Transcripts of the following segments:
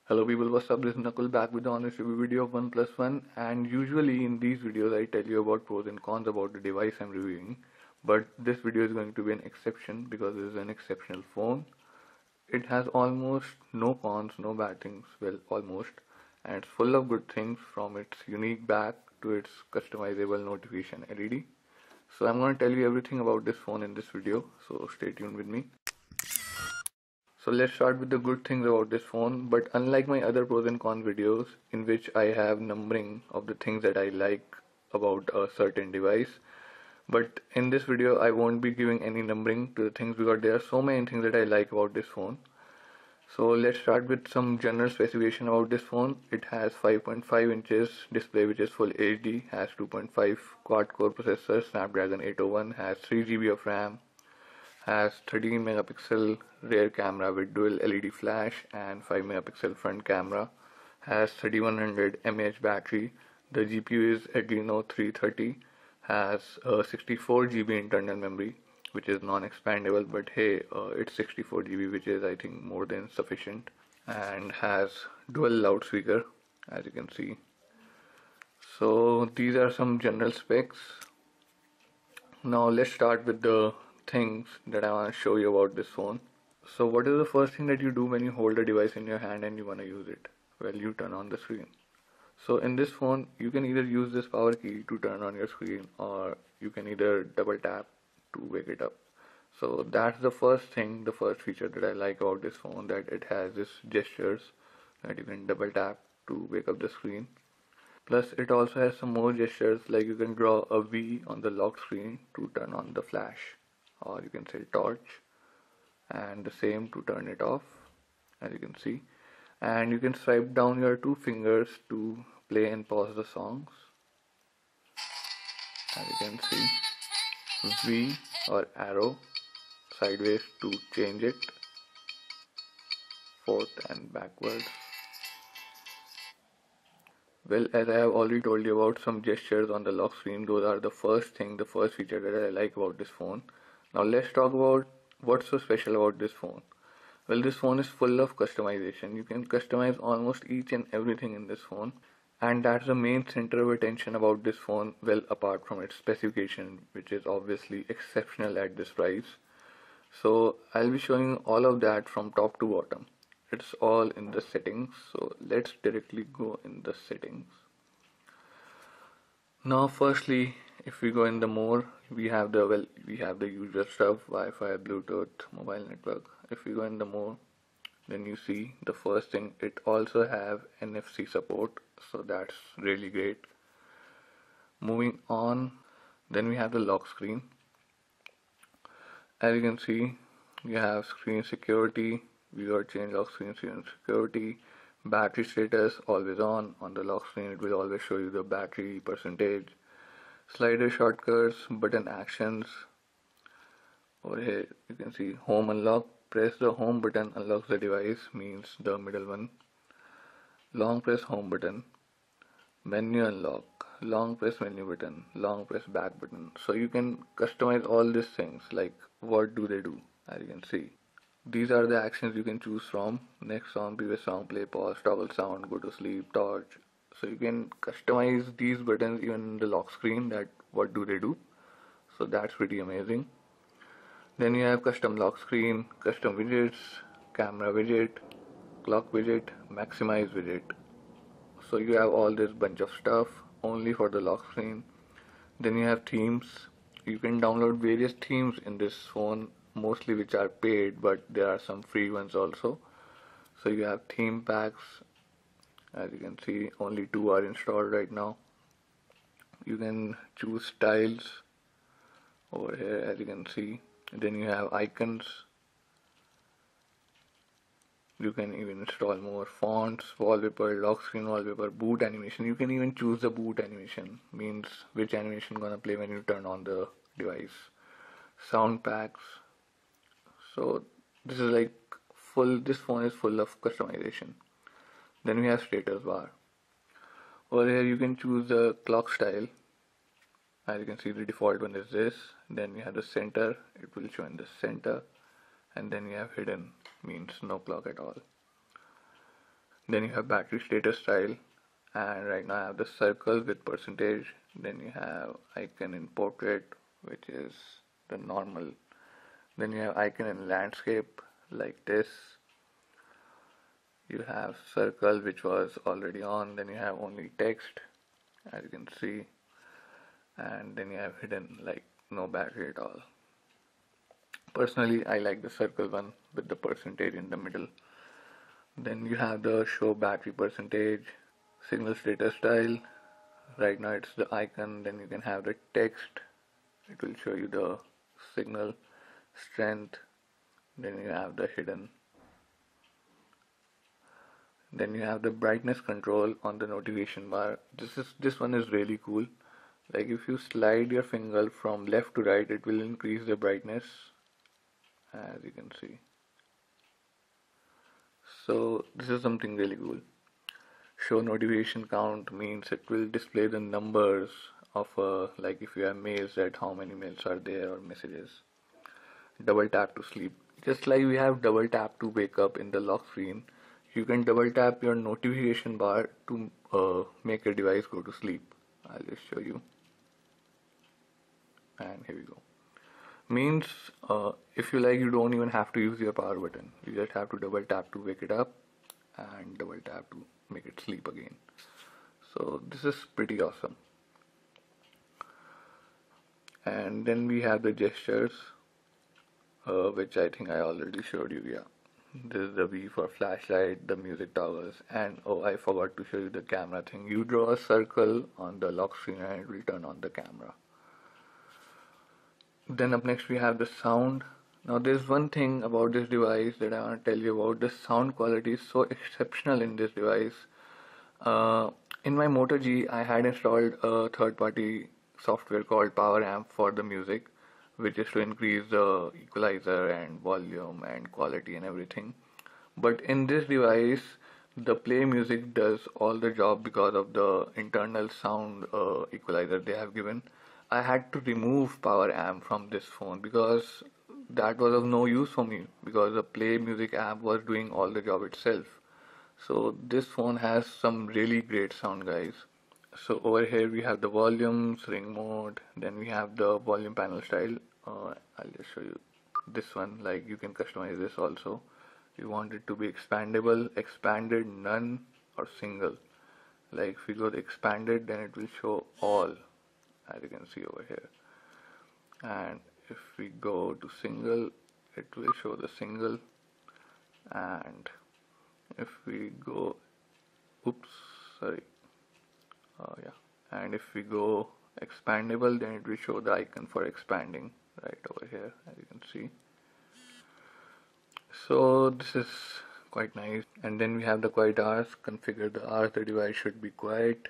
Hello people, what's up? This is Nakul back with the honest review video of OnePlus One, and usually in these videos I tell you about pros and cons about the device I'm reviewing, but this video is going to be an exception because it is an exceptional phone. It has almost no cons, no bad things, well almost, and it's full of good things from its unique back to its customizable notification LED. So I'm going to tell you everything about this phone in this video, so stay tuned with me. So let's start with the good things about this phone, but unlike my other pros and cons videos in which I have numbering of the things that I like about a certain device, but in this video I won't be giving any numbering to the things because there are so many things that I like about this phone. So let's start with some general specification about this phone. It has 5.5 inches display which is full HD, has 2.5 quad core processor, Snapdragon 801, has 3 GB of RAM, has 13 megapixel rear camera with dual LED flash and 5 megapixel front camera, has 3100 mAh battery. The GPU is Adreno 330, has 64 GB internal memory which is non-expandable, but hey, it's 64 GB which is I think more than sufficient, and has dual loudspeaker as you can see. So these are some general specs. Now let's start with the things that I want to show you about this phone. So what is the first thing that you do when you hold a device in your hand and you want to use it? Well, you turn on the screen. So in this phone, you can either use this power key to turn on your screen, or you can either double tap to wake it up. So that's the first thing, the first feature that I like about this phone, that it has this gestures that you can double tap to wake up the screen. Plus it also has some more gestures, like you can draw a V on the lock screen to turn on the flash, or you can say torch, and the same to turn it off as you can see. And you can swipe down your two fingers to play and pause the songs as you can see. V or arrow sideways to change it, forth and backwards. Well, as I have already told you about some gestures on the lock screen, those are the first feature that I like about this phone. Now let's talk about what's so special about this phone. Well, this phone is full of customization. You can customize almost each and everything in this phone, and that's the main center of attention about this phone, well apart from its specification, which is obviously exceptional at this price. So I'll be showing all of that from top to bottom. It's all in the settings, so let's directly go in the settings. Now firstly, if we go in the more, we have the usual stuff: Wi-Fi, Bluetooth, mobile network. If we go in the more, then you see the first thing, it also have NFC support, so that's really great. Moving on, then we have the lock screen. As you can see, you have screen security. We got change lock screen security. Battery status always on the lock screen. It will always show you the battery percentage. Slider shortcuts, button actions. Over here you can see home unlock. Press the home button unlocks the device, means the middle one. Long press home button. Menu unlock. Long press menu button. Long press back button. So you can customize all these things, like what do they do, as you can see. These are the actions you can choose from: next song, previous song, play, pause, toggle sound, go to sleep, torch. So you can customize these buttons even in the lock screen, that what do they do. So that's pretty amazing. Then you have custom lock screen, custom widgets, camera widget, clock widget, maximize widget. So you have all this bunch of stuff only for the lock screen. Then you have themes. You can download various themes in this phone, mostly which are paid, but there are some free ones also. So you have theme packs. As you can see, only 2 are installed right now. You can choose styles over here, as you can see. Then you have icons. You can even install more fonts, wallpaper, lock screen wallpaper, boot animation. You can even choose the boot animation, means which animation gonna play when you turn on the device. Sound packs. So this is like this phone is full of customization. Then we have status bar. Over here you can choose the clock style. As you can see, the default one is this. Then we have the center, it will show in the center. And then we have hidden, means no clock at all. Then you have battery status style, and right now I have the circle with percentage. Then you have icon in portrait, which is the normal. Then you have icon in landscape like this. You have circle, which was already on. Then you have only text, as you can see, and then you have hidden, like no battery at all. Personally, I like the circle one with the percentage in the middle. Then you have the show battery percentage, signal status style. Right now it's the icon. Then you can have the text. It will show you the signal strength. Then you have the hidden. Then you have the brightness control on the notification bar. This one is really cool. Like if you slide your finger from left to right, it will increase the brightness, as you can see. So this is something really cool. Show notification count means it will display the numbers of like if you have mails, that how many mails are there or messages. Double tap to sleep. Just like we have double tap to wake up in the lock screen, you can double tap your notification bar to make your device go to sleep. I'll just show you. And here we go. Means if you like, you don't even have to use your power button. You just have to double tap to wake it up and double tap to make it sleep again. So this is pretty awesome. And then we have the gestures, which I think I already showed you. Yeah, this is the V for flashlight, the music toggles, and oh, I forgot to show you the camera thing. You draw a circle on the lock screen and it will turn on the camera. Then up next we have the sound. Now there's one thing about this device that I want to tell you about. The sound quality is so exceptional in this device. In my Moto G, I had installed a third-party software called Power Amp for the music, which is to increase the equalizer and volume and quality and everything. But in this device, the play music does all the job because of the internal sound equalizer they have given. I had to remove Power Amp from this phone because that was of no use for me, because the play music app was doing all the job itself. So this phone has some really great sound, guys. So over here we have the volumes, ring mode, then we have the volume panel style. I'll just show you this one. Like you can customize this also. You want it to be expandable, expanded, none, or single. Like if we go to expanded, then it will show all, as you can see over here. And if we go to single, it will show the single. And if we go, and if we go expandable, then it will show the icon for expanding right over here, as you can see. So this is quite nice. And then we have the quiet hours. Configure the hours the device should be quiet.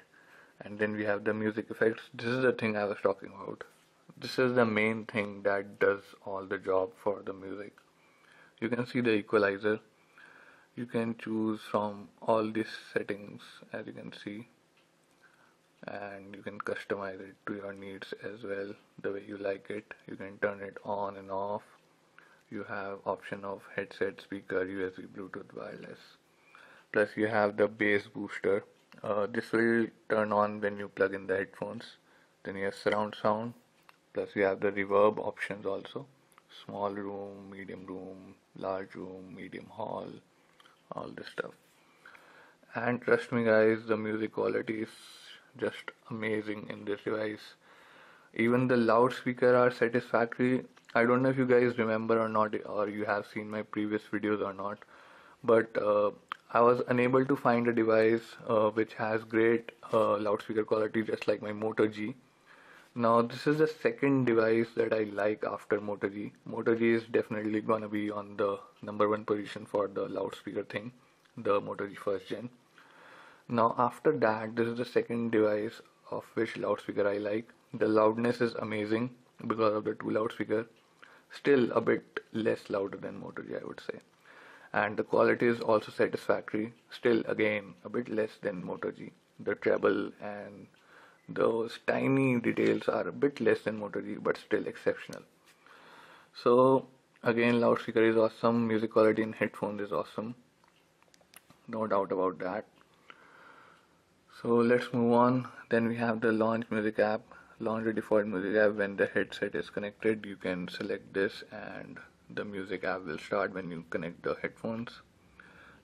And then we have the music effects. This is the thing I was talking about. This is the main thing that does all the job for the music. You can see the equalizer. You can choose from all these settings, as you can see, and you can customize it to your needs as well, the way you like it. You can turn it on and off. You have option of headset, speaker, USB, Bluetooth, wireless. Plus you have the bass booster. This will turn on when you plug in the headphones. Then you have surround sound. Plus you have the reverb options also. Small room, medium room, large room, medium hall, all this stuff. And trust me guys, the music quality is just amazing in this device. Even the loudspeaker are satisfactory. I don't know if you guys remember or not, or you have seen my previous videos or not, but I was unable to find a device which has great loudspeaker quality just like my Moto G. Now this is the second device that I like after Moto G. Moto G is definitely gonna be on the #1 position for the loudspeaker thing, the Moto G first gen. Now after that, this is the second device of which loudspeaker I like. The loudness is amazing because of the two loudspeaker. Still a bit less louder than Moto G, I would say. And the quality is also satisfactory. Still again a bit less than Moto G. The treble and those tiny details are a bit less than Moto G, but still exceptional. So again, loudspeaker is awesome. Music quality in headphones is awesome. no doubt about that. So let's move on. Then we have the launch music app. Launch the default music app. When the headset is connected, you can select this and the music app will start when you connect the headphones.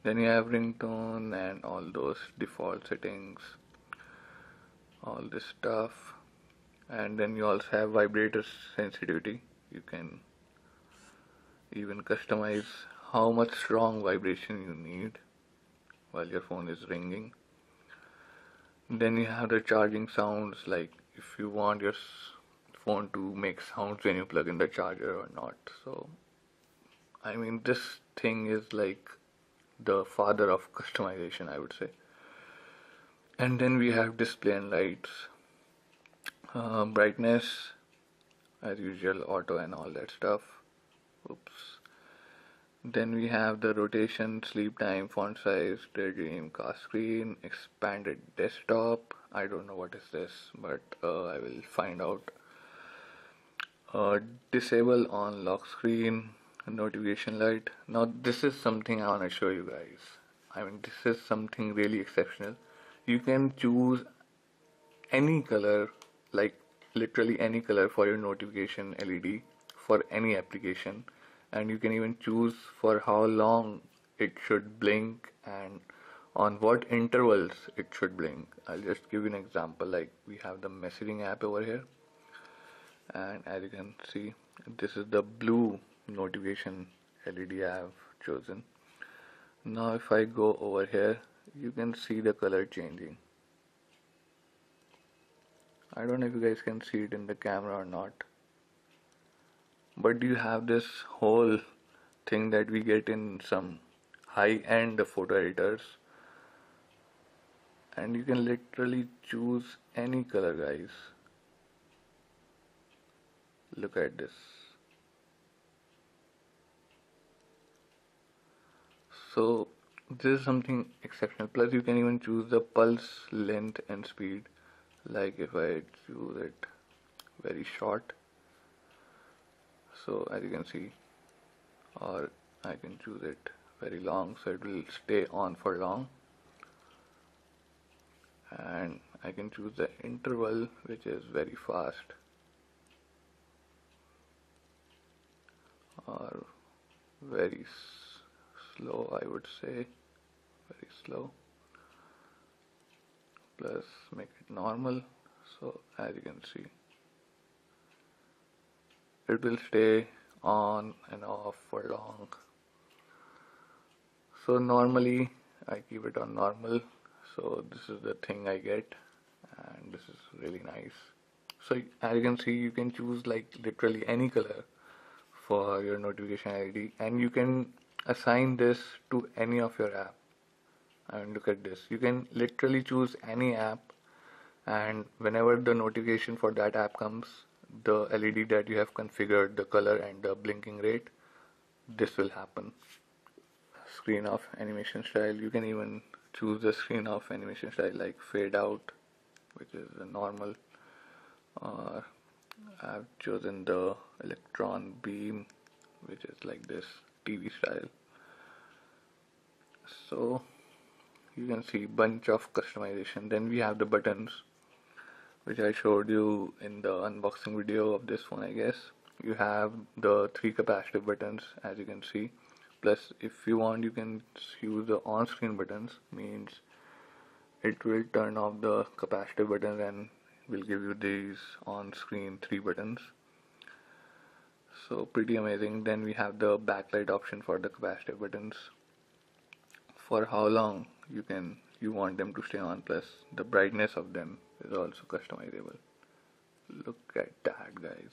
Then you have ringtone and all those default settings, all this stuff. And then you also have vibrator sensitivity. You can even customize how much strong vibration you need while your phone is ringing. Then you have the charging sounds, like if you want your phone to make sounds when you plug in the charger or not. So I mean, this thing is like the father of customization, I would say. And then we have display and lights, brightness as usual, auto and all that stuff. Oops. Then we have the rotation, sleep time, font size, daydream, cast screen, expanded desktop. I don't know what is this, but I will find out. Disable on lock screen, notification light. Now this is something I want to show you guys. I mean, this is something really exceptional. You can choose any color, like literally any color for your notification LED for any application, and you can even choose for how long it should blink and on what intervals it should blink. I'll just give you an example. Like we have the messaging app over here, and as you can see, this is the blue notification LED I have chosen. Now if I go over here, you can see the color changing. I don't know if you guys can see it in the camera or not, but you have this whole thing that we get in some high-end photo editors, and you can literally choose any color, guys. Look at this. So this is something exceptional. Plus you can even choose the pulse length and speed. Like if I choose it very short, so as you can see, or I can choose it very long, so it will stay on for long. And I can choose the interval, which is very fast, or very slow, I would say, very slow. Plus make it normal, so as you can see, it will stay on and off for long. So normally I keep it on normal, so this is the thing I get, and this is really nice. So as you can see, you can choose like literally any color for your notification LED, and you can assign this to any of your app. And look at this, you can literally choose any app, and whenever the notification for that app comes, the LED that you have configured, the color and the blinking rate, this will happen. Screen off animation style, you can even choose the screen off animation style like fade out, which is a normal, or I've chosen the electron beam, which is like this TV style. So you can see bunch of customization. Then we have the buttons, which I showed you in the unboxing video of this phone, I guess. You have the 3 capacitive buttons, as you can see. Plus if you want, you can use the on-screen buttons, means it will turn off the capacitive buttons and will give you these on-screen 3 buttons. So pretty amazing. Then we have the backlight option for the capacitive buttons, for how long you want them to stay on, plus the brightness of them is also customizable. Look at that, guys.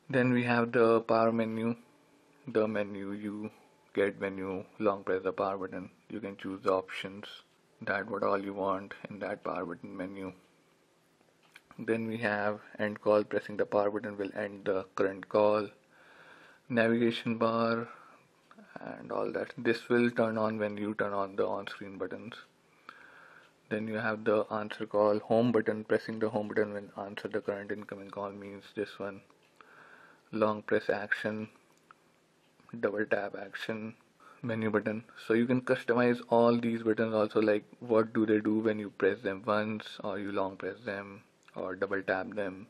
Then we have the power menu, the menu you get when you long press the power button. You can choose the options, that what all you want in that power button menu. Then we have end call, pressing the power button will end the current call. Navigation bar and all that, this will turn on when you turn on the on-screen buttons. Then you have the answer call, home button, pressing the home button will answer the current incoming call, means this one. Long press action, double tap action. menu button. So you can customize all these buttons also, like what do they do when you press them once, or you long press them, or double tap them.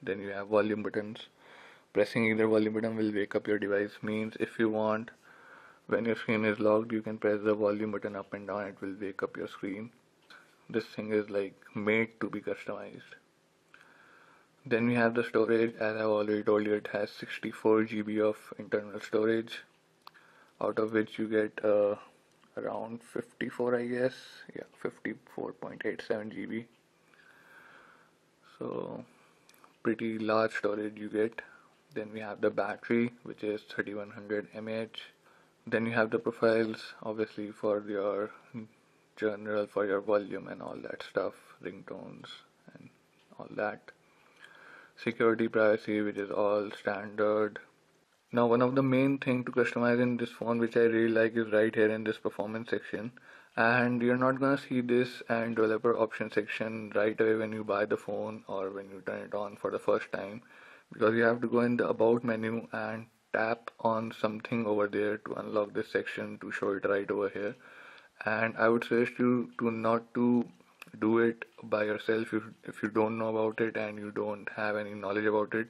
Then you have volume buttons. Pressing either volume button will wake up your device. Means if you want, when your screen is locked, you can press the volume button up and down, it will wake up your screen. This thing is like made to be customized. Then we have the storage. As I've already told you, it has 64 GB of internal storage, out of which you get around 54, I guess. Yeah, 54.87 GB. So pretty large storage you get. Then we have the battery, which is 3100 mAh. Then you have the profiles, obviously for your general, for your volume and all that stuff, ringtones and all that. Security, privacy, which is all standard. Now one of the main thing to customize in this phone, which I really like, is right here in this performance section. And you're not gonna see this and developer option section right away when you buy the phone or when you turn it on for the first time, because you have to go in the about menu and tap on something over there to unlock this section to show it right over here. And I would suggest you to not to do it by yourself if you don't know about it and you don't have any knowledge about it,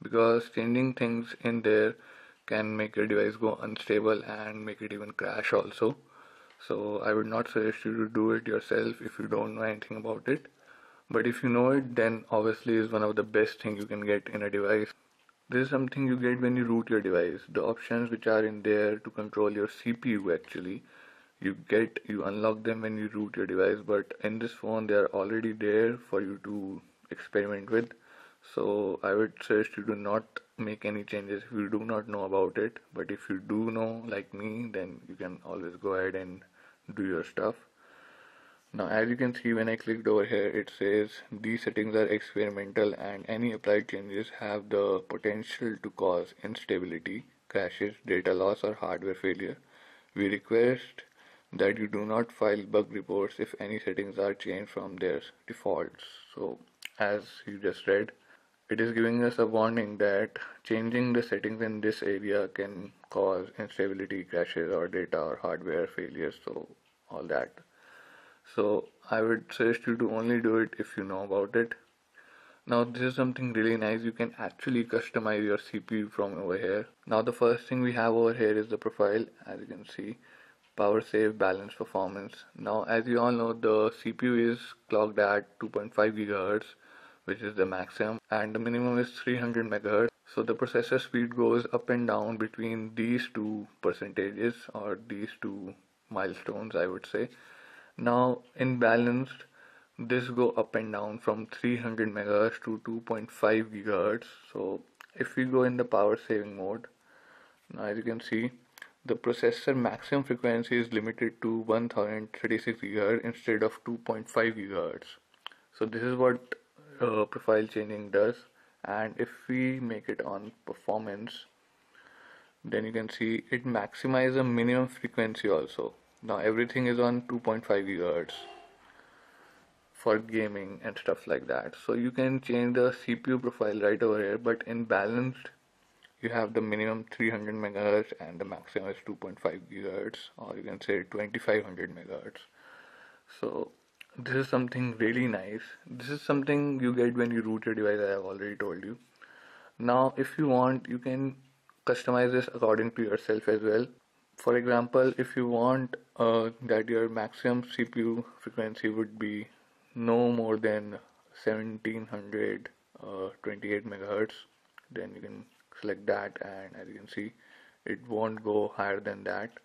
because changing things in there can make your device go unstable and make it even crash also. So I would not suggest you to do it yourself if you don't know anything about it. But if you know it, then obviously is one of the best thing you can get in a device. This is something you get when you root your device. The options which are in there to control your CPU, actually you unlock them when you root your device, but in this phone they are already there for you to experiment with. So I would suggest you to not make any changes if you do not know about it. But if you do know, like me, then you can always go ahead and do your stuff. Now as you can see, when I clicked over here, it says these settings are experimental and any applied changes have the potential to cause instability, crashes, data loss or hardware failure. We request that you do not file bug reports if any settings are changed from their defaults. So as you just read, it is giving us a warning that changing the settings in this area can cause instability, crashes or data or hardware failures, so all that. So I would suggest you to only do it if you know about it. Now this is something really nice. You can actually customize your CPU from over here. Now the first thing we have over here is the profile. As you can see, power save, balance, performance. Now as you all know, the CPU is clocked at 2.5 GHz, which is the maximum, and the minimum is 300 MHz. So the processor speed goes up and down between these two percentages or these two milestones, I would say. Now in balanced, this go up and down from 300 MHz to 2.5 GHz. So if we go in the power saving mode, now as you can see, the processor maximum frequency is limited to 1036 GHz instead of 2.5 GHz. So this is what profile changing does. And if we make it on performance, then you can see it maximizes the minimum frequency also. Now everything is on 2.5 GHz for gaming and stuff like that. So you can change the CPU profile right over here, but in balanced you have the minimum 300 MHz and the maximum is 2.5 GHz, or you can say 2500 MHz. So this is something really nice. This is something you get when you root your device, I have already told you. Now if you want, you can customize this according to yourself as well. For example, if you want that your maximum CPU frequency would be no more than 1728 MHz, then you can select that, and as you can see, it won't go higher than that.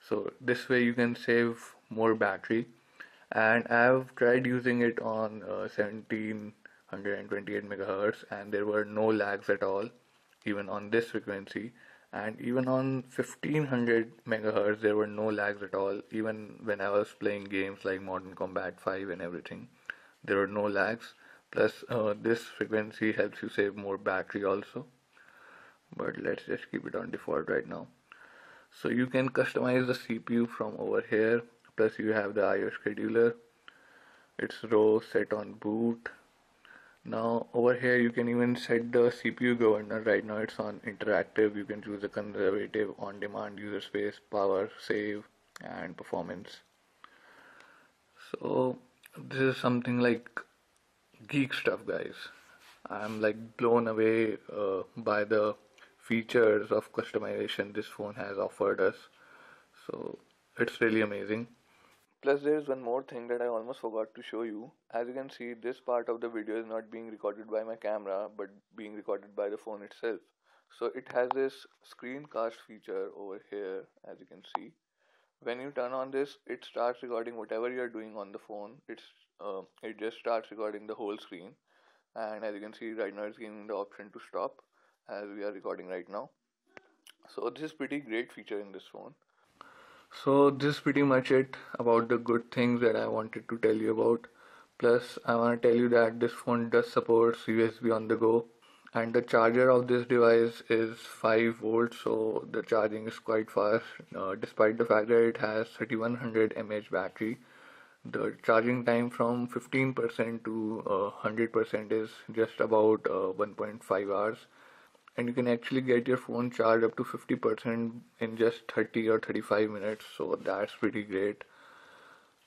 So this way you can save more battery, and I've tried using it on 1728 MHz and there were no lags at all, even on this frequency. And even on 1500 MHz there were no lags at all. Even when I was playing games like Modern Combat 5 and everything, there were no lags. Plus this frequency helps you save more battery also, but let's just keep it on default right now. So you can customize the CPU from over here. Plus you have the IO scheduler, it's raw, set on boot, Now over here you can even set the CPU governor. Right now it's on interactive. You can choose the conservative, on-demand, user space, power, save, and performance. So this is something like geek stuff, guys. I'm like blown away by the features of customization this phone has offered us. So it's really amazing. Plus there is one more thing that I almost forgot to show you. As you can see, this part of the video is not being recorded by my camera but being recorded by the phone itself. So it has this screencast feature over here, as you can see. When you turn on this, it starts recording whatever you are doing on the phone. It just starts recording the whole screen, and as you can see right now it's giving the option to stop as we are recording right now. So this is pretty great feature in this phone. So this is pretty much it about the good things that I wanted to tell you about. Plus I want to tell you that this phone does support USB on the go, and the charger of this device is 5 volts, so the charging is quite fast. Despite the fact that it has 3100 mAh battery, the charging time from 15% to 100% is just about 1.5 hours, and you can actually get your phone charged up to 50% in just 30 or 35 minutes, so that's pretty great.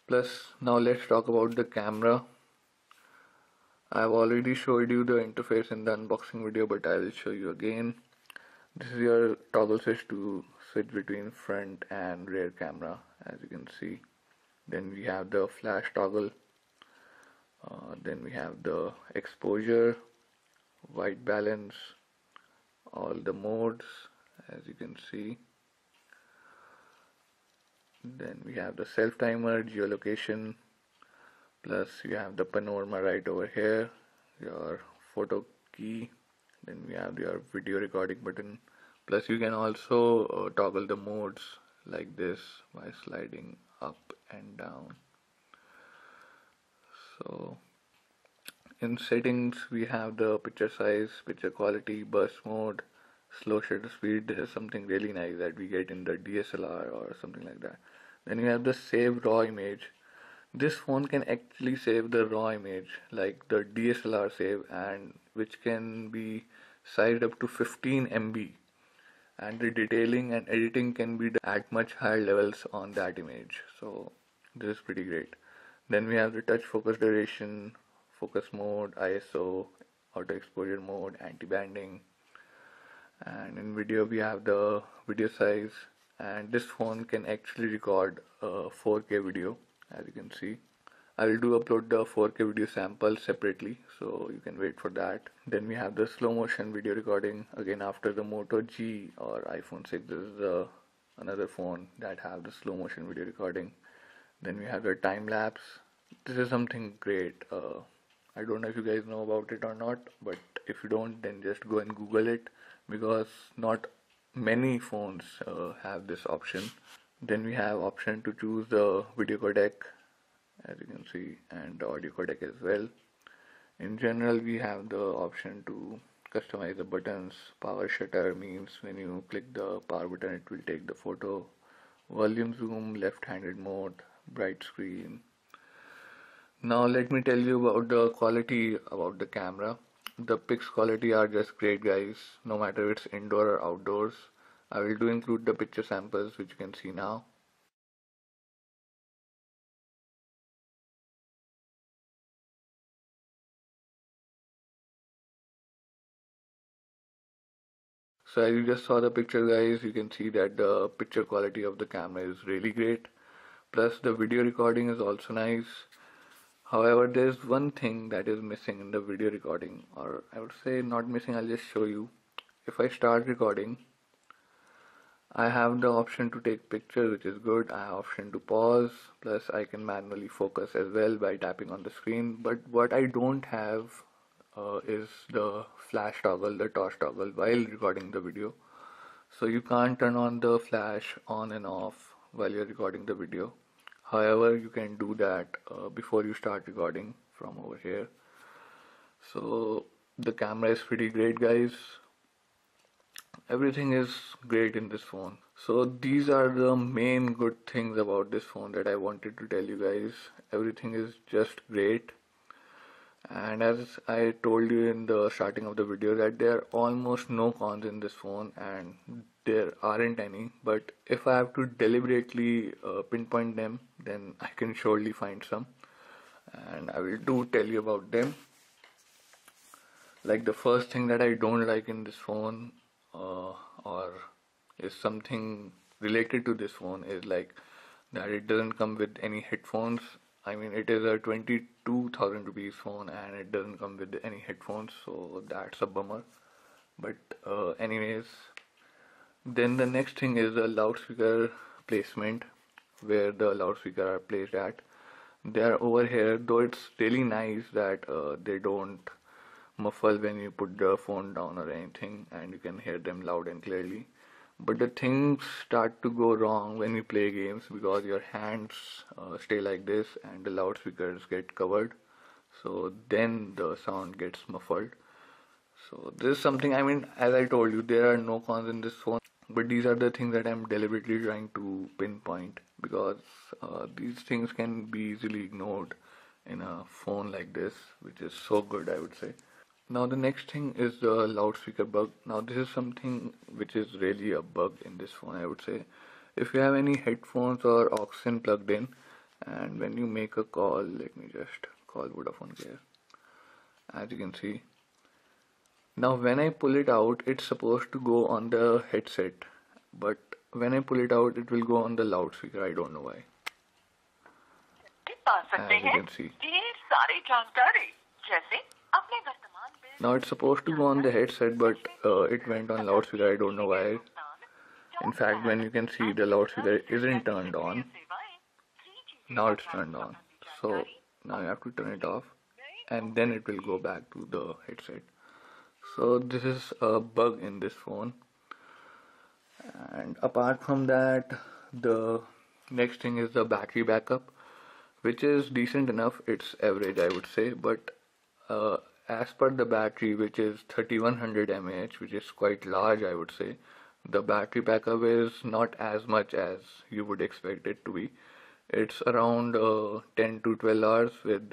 Plus now let's talk about the camera. I've already showed you the interface in the unboxing video, but I will show you again. This is your toggle switch to switch between front and rear camera, as you can see. Then we have the flash toggle. Then we have the exposure, white balance, all the modes, as you can see. Then we have the self timer, geolocation, plus you have the panorama right over here, your photo key. Then we have your video recording button. Plus you can also toggle the modes like this by sliding up and down. So in settings we have the picture size, picture quality, burst mode, slow shutter speed. This is something really nice that we get in the DSLR or something like that. Then you have the save raw image. This phone can actually save the raw image like the DSLR save, and which can be sized up to 15 MB, and the detailing and editing can be done at much higher levels on that image. So this is pretty great. Then we have the touch focus duration, focus mode, ISO, auto exposure mode, anti-banding, and in video we have the video size, and this phone can actually record 4K video, as you can see. I will do upload the 4K video sample separately, so you can wait for that. Then we have the slow motion video recording. Again, after the Moto G or iPhone 6, this is another phone that have the slow motion video recording. Then we have the time lapse. This is something great. I don't know if you guys know about it or not, but if you don't, then just go and Google it, because not many phones have this option. Then we have option to choose the video codec, as you can see, and the audio codec as well. In general, we have the option to customize the buttons. Power shutter means when you click the power button, it will take the photo. Volume zoom, left-handed mode, bright screen. Now let me tell you about the quality about the camera. The pics quality are just great, guys, no matter if it's indoor or outdoors. I will do include the picture samples, which you can see now. So as you just saw the picture, guys, you can see that the picture quality of the camera is really great. Plus the video recording is also nice. However, there's one thing that is missing in the video recording, or I would say not missing, I'll just show you. If I start recording, I have the option to take pictures, which is good. I have option to pause, plus I can manually focus as well by tapping on the screen. But what I don't have is the flash toggle, the torch toggle, while recording the video. So you can't turn on the flash on and off while you're recording the video. However, you can do that before you start recording from over here. So the camera is pretty great, guys. Everything is great in this phone. So these are the main good things about this phone that I wanted to tell you guys. Everything is just great. And as I told you in the starting of the video that there are almost no cons in this phone, and there aren't any, but if I have to deliberately pinpoint them, then I can surely find some, and I will tell you about them. Like the first thing that I don't like in this phone, or is something related to this phone, is like that it doesn't come with any headphones. I mean, it is a 22,000 rupees phone and it doesn't come with any headphones, so that's a bummer. But anyways, then the next thing is the loudspeaker placement, where the loudspeaker are placed at. They are over here, though it's really nice that they don't muffle when you put the phone down or anything, and you can hear them loud and clearly. But the things start to go wrong when you play games, because your hands stay like this and the loudspeakers get covered, so then the sound gets muffled. So this is something, I mean, as I told you, there are no cons in this phone, but these are the things that I'm deliberately trying to pinpoint, because these things can be easily ignored in a phone like this, which is so good, I would say. Now the next thing is the loudspeaker bug. Now this is something which is really a bug in this phone, I would say. If you have any headphones or aux in plugged in, and when you make a call, let me just call Vodafone here, as you can see. Now when I pull it out, it's supposed to go on the headset, but when I pull it out, it will go on the loudspeaker. I don't know why. As you can see. Now it's supposed to go on the headset, but it went on loudspeaker. I don't know why. In fact, when you can see, the loudspeaker isn't turned on. Now it's turned on. So now you have to turn it off, and then it will go back to the headset. So this is a bug in this phone. And apart from that, the next thing is the battery backup, which is decent enough. It's average, I would say, but as per the battery, which is 3100 mAh, which is quite large, I would say, the battery backup is not as much as you would expect it to be. It's around 10 to 12 hours with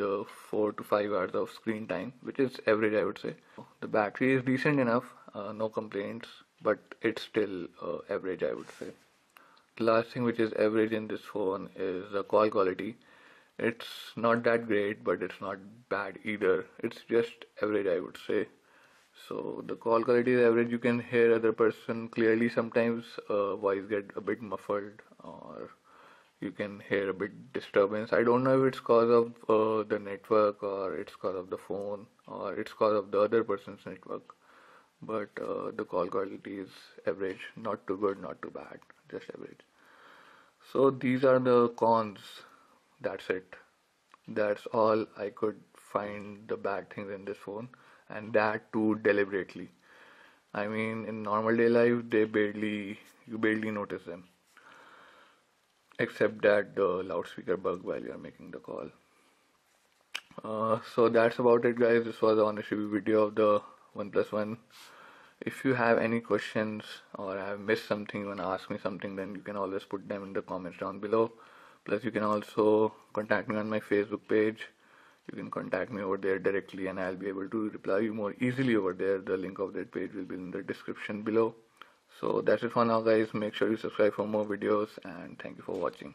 4 to 5 hours of screen time, which is average, I would say. The battery is decent enough, no complaints, but it's still average, I would say. The last thing which is average in this phone is the call quality. It's not that great, but it's not bad either. It's just average, I would say. So the call quality is average. You can hear other person clearly. Sometimes voice get a bit muffled, or you can hear a bit disturbance. I don't know if it's cause of the network, or it's cause of the phone, or it's cause of the other person's network. But the call quality is average, not too good, not too bad, just average. So these are the cons. That's it. That's all I could find the bad things in this phone, and that too deliberately. I mean, in normal day life, you barely notice them, except that the loudspeaker bug while you're making the call. So that's about it, guys. This was the honest review video of the OnePlus One. If you have any questions, or I have missed something, you want to ask me something, then you can always put them in the comments down below. Plus, you can also contact me on my Facebook page. You can contact me over there directly, and I'll be able to reply you more easily over there. The link of that page will be in the description below. So that's it for now, guys. Make sure you subscribe for more videos, and thank you for watching.